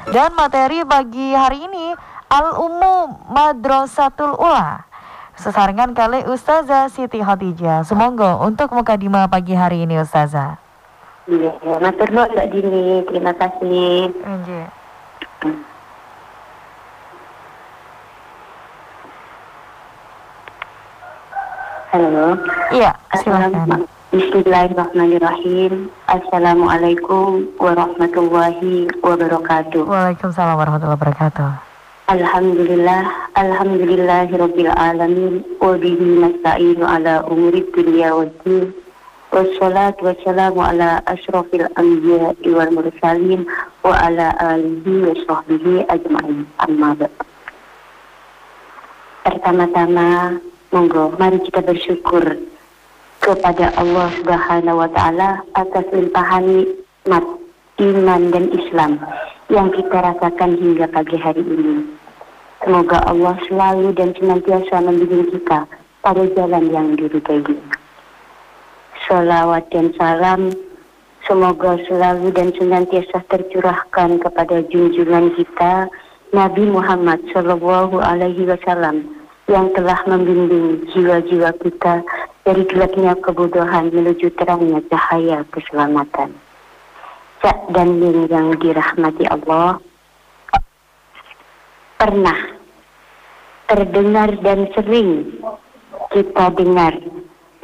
Dan materi bagi hari ini Al-Ummu Madrasatul Ula sesarengan kali Ustazah Siti Khadijah. Semoga untuk mukadimah pagi hari ini Ustazah. Iya, matur nuwun Mbak Dini, terima kasih. Halo. Iya, silakan. Bismillahirrahmanirrahim. Assalamualaikum warahmatullahi wabarakatuh. Waalaikumsalam warahmatullahi wabarakatuh. Alhamdulillahirabbil alamin wa bihi nasta'inu ala umuri dunya waddin. Wassalatu wassalamu ala asyrafil anbiya'i wal mursalin wa ala alihi wa sahbihi ajma'in. Amma ba'd. Pertama-tama, monggo mari kita bersyukur kepada Allah Subhanahu wa taala atas limpahan nikmat iman dan Islam yang kita rasakan hingga pagi hari ini. Semoga Allah selalu dan senantiasa membimbing kita pada jalan yang diridhai. Salawat dan salam semoga selalu dan senantiasa tercurahkan kepada junjungan kita Nabi Muhammad Shallallahu Alaihi Wasallam yang telah membimbing jiwa-jiwa kita dari gelapnya kebodohan menuju terangnya cahaya keselamatan. Cak dan Ning yang dirahmati Allah, pernah terdengar dan sering kita dengar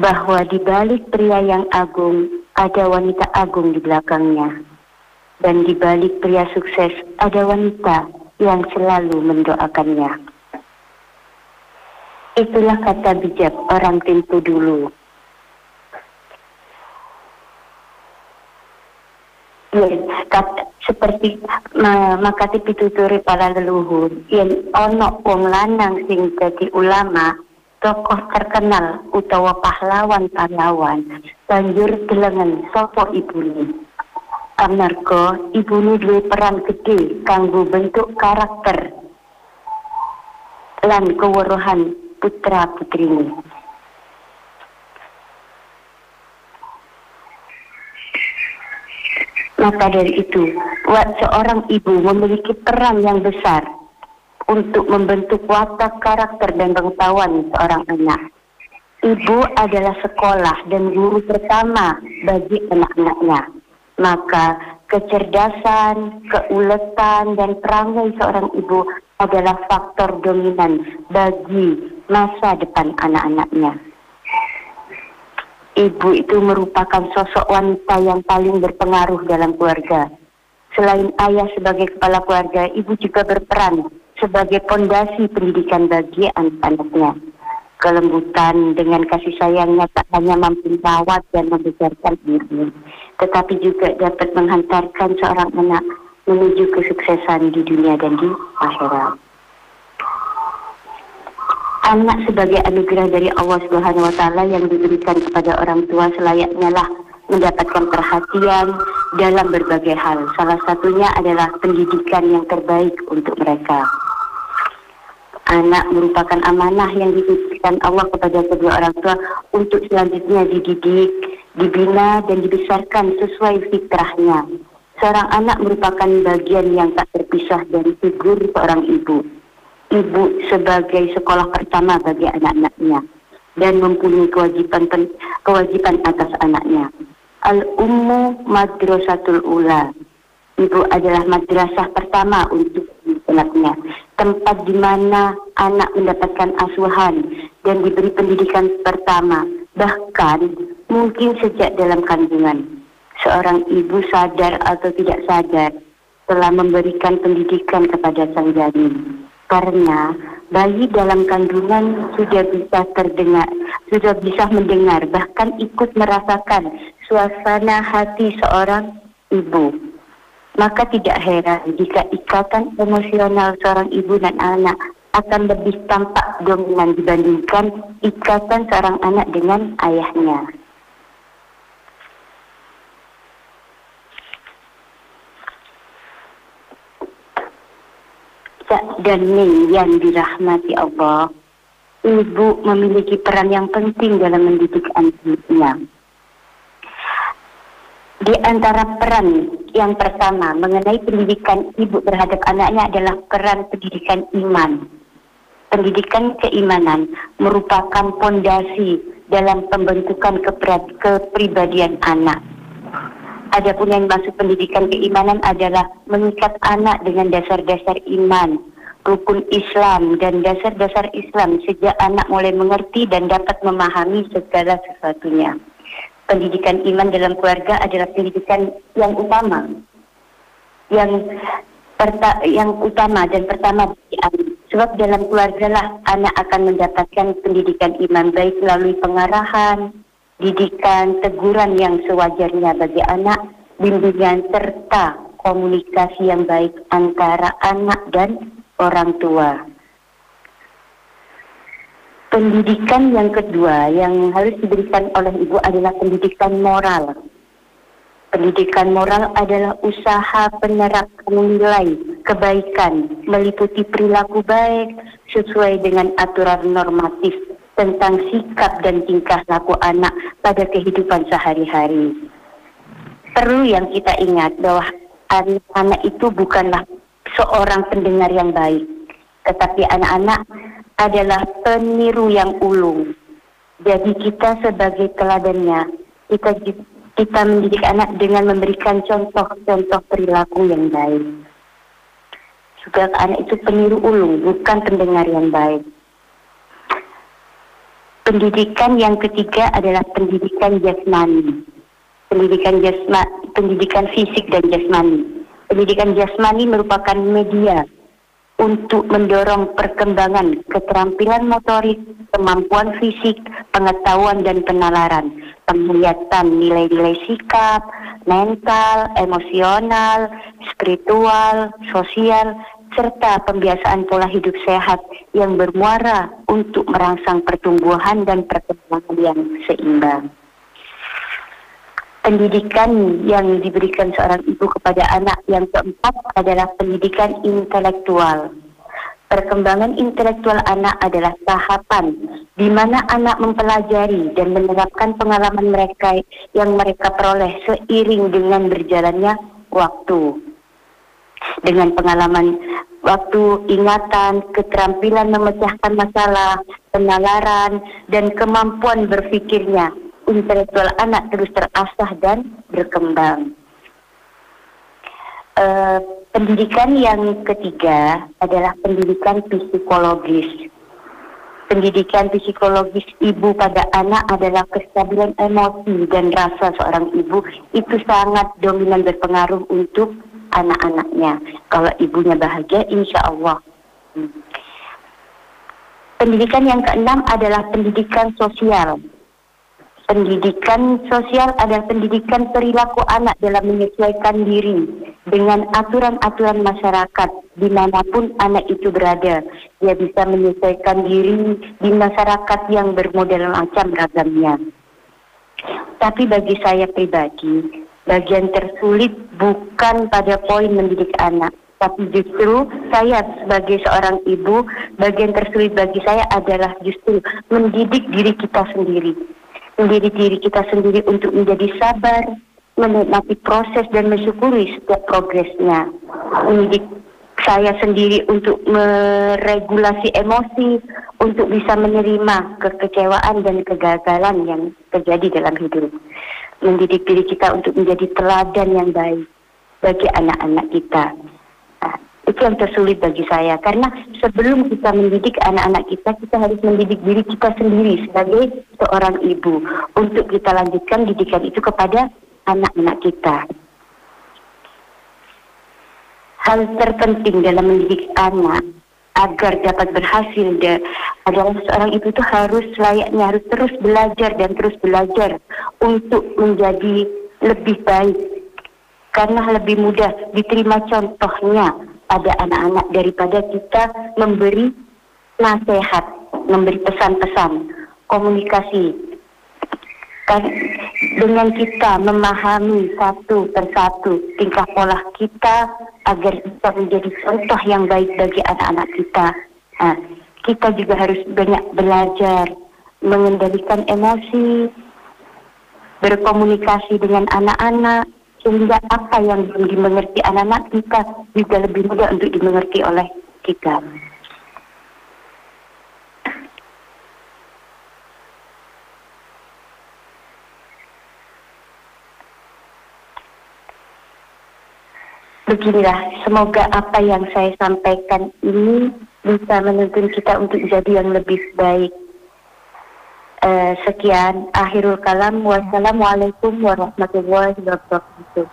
bahwa di balik pria yang agung ada wanita agung di belakangnya, dan di balik pria sukses ada wanita yang selalu mendoakannya. Itulah kata bijak orang tempo dulu. Seperti makati pituturi para leluhur, yen ono wong lanang sing dadi ulama, tokoh terkenal utawa pahlawan banjur delengen sapa ibune. Amarga ibune duwe peran gede kanggo bentuk karakter lan keweruhan putra putrinya. Maka dari itu, seorang ibu memiliki peran yang besar untuk membentuk watak karakter dan pengetahuan seorang anak. Ibu adalah sekolah dan guru pertama bagi anak-anaknya. Maka kecerdasan, keuletan, dan perangai seorang ibu adalah faktor dominan bagi masa depan anak-anaknya. Ibu itu merupakan sosok wanita yang paling berpengaruh dalam keluarga. Selain ayah sebagai kepala keluarga, ibu juga berperan sebagai pondasi pendidikan bagi anak-anaknya. Kelembutan dengan kasih sayangnya tak hanya mampu merawat dan membesarkan dirinya, tetapi juga dapat menghantarkan seorang anak menuju kesuksesan di dunia dan di akhirat. Anak sebagai anugerah dari Allah Subhanahu wa taala yang diberikan kepada orang tua selayaknya lah mendapatkan perhatian dalam berbagai hal. Salah satunya adalah pendidikan yang terbaik untuk mereka. Anak merupakan amanah yang dititipkan Allah kepada kedua orang tua untuk selanjutnya dididik, dibina, dan dibesarkan sesuai fitrahnya. Seorang anak merupakan bagian yang tak terpisah dari figur seorang ibu. Ibu sebagai sekolah pertama bagi anak-anaknya dan mempunyai kewajiban atas anaknya. Al-Ummu Madrasatul Ula. Ibu adalah madrasah pertama untuk anaknya, tempat di mana anak mendapatkan asuhan dan diberi pendidikan pertama, bahkan mungkin sejak dalam kandungan. Seorang ibu sadar atau tidak sadar telah memberikan pendidikan kepada sang janin. Karena bayi dalam kandungan sudah bisa mendengar, bahkan ikut merasakan suasana hati seorang ibu. Maka tidak heran jika ikatan emosional seorang ibu dan anak akan lebih tampak dominan dibandingkan ikatan seorang anak dengan ayahnya. Dan Ning yang dirahmati Allah, ibu memiliki peran yang penting dalam mendidik anaknya. Di antara peran yang pertama mengenai pendidikan ibu terhadap anaknya adalah peran pendidikan iman. Pendidikan keimanan merupakan fondasi dalam pembentukan kepribadian anak. Adapun yang masuk pendidikan keimanan adalah mengikat anak dengan dasar-dasar iman, rukun Islam dan dasar-dasar Islam sejak anak mulai mengerti dan dapat memahami segala sesuatunya. Pendidikan iman dalam keluarga adalah pendidikan yang utama, yang utama dan pertama bagi anak. Sebab dalam keluarga lah anak akan mendapatkan pendidikan iman baik melalui pengarahan, didikan, teguran yang sewajarnya bagi anak, bimbingan serta komunikasi yang baik antara anak dan orang tua. Pendidikan yang kedua yang harus diberikan oleh ibu adalah pendidikan moral. Pendidikan moral adalah usaha penerapan nilai kebaikan, meliputi perilaku baik sesuai dengan aturan normatif tentang sikap dan tingkah laku anak pada kehidupan sehari-hari. Perlu yang kita ingat bahwa anak-anak itu bukanlah seorang pendengar yang baik, tetapi anak-anak adalah peniru yang ulung. Jadi kita sebagai teladannya, kita mendidik anak dengan memberikan contoh-contoh perilaku yang baik. Juga anak itu peniru ulung, bukan pendengar yang baik. Pendidikan yang ketiga adalah pendidikan jasmani. Pendidikan fisik dan jasmani. Pendidikan jasmani merupakan media untuk mendorong perkembangan keterampilan motorik, kemampuan fisik, pengetahuan dan penalaran, penglihatan nilai-nilai sikap, mental, emosional, spiritual, sosial, serta pembiasaan pola hidup sehat yang bermuara untuk merangsang pertumbuhan dan perkembangan yang seimbang. Pendidikan yang diberikan seorang ibu kepada anak yang keempat adalah pendidikan intelektual. Perkembangan intelektual anak adalah tahapan di mana anak mempelajari dan menerapkan pengalaman mereka yang mereka peroleh seiring dengan berjalannya waktu. Dengan pengalaman waktu, ingatan, keterampilan memecahkan masalah, penalaran, dan kemampuan berpikirnya, intelektual anak terus terasah dan berkembang. Pendidikan yang ketiga adalah pendidikan psikologis. Pendidikan psikologis ibu pada anak adalah kestabilan emosi dan rasa seorang ibu itu sangat dominan berpengaruh untuk anak-anaknya. Kalau ibunya bahagia, insya Allah. Pendidikan yang keenam adalah pendidikan sosial. Pendidikan sosial adalah pendidikan perilaku anak dalam menyesuaikan diri dengan aturan-aturan masyarakat dimanapun anak itu berada. Dia bisa menyesuaikan diri di masyarakat yang bermodel macam ragamnya. Tapi bagi saya pribadi, bagian tersulit bukan pada poin mendidik anak, tapi justru saya sebagai seorang ibu, bagian tersulit bagi saya adalah justru mendidik diri kita sendiri. Mendidik diri kita sendiri untuk menjadi sabar, menikmati proses dan mensyukuri setiap progresnya. Mendidik saya sendiri untuk meregulasi emosi, untuk bisa menerima kekecewaan dan kegagalan yang terjadi dalam hidup. Mendidik diri kita untuk menjadi teladan yang baik bagi anak-anak kita. Nah, itu yang tersulit bagi saya, karena sebelum kita mendidik anak-anak kita harus mendidik diri kita sendiri sebagai seorang ibu untuk kita lanjutkan didikan itu kepada anak-anak kita. Hal terpenting dalam mendidik anak agar dapat berhasil adalah seorang ibu itu harus layaknya, harus terus belajar dan terus belajar untuk menjadi lebih baik, karena lebih mudah diterima contohnya pada anak-anak daripada kita memberi nasihat, memberi pesan-pesan, komunikasi. Dengan kita memahami satu persatu tingkah pola kita agar bisa menjadi contoh yang baik bagi anak-anak kita. Nah, kita juga harus banyak belajar mengendalikan emosi, berkomunikasi dengan anak-anak, sehingga apa yang belum dimengerti anak-anak kita juga lebih mudah untuk dimengerti oleh kita. Beginilah, semoga apa yang saya sampaikan ini bisa menuntun kita untuk jadi yang lebih baik. Sekian, akhirul kalam. Wassalamualaikum warahmatullahi wabarakatuh.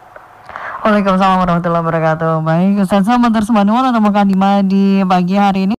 Waalaikumsalam warahmatullahi wabarakatuh. Baik, Ustazah, matur sembah nuwun atau mukadimah di pagi hari ini.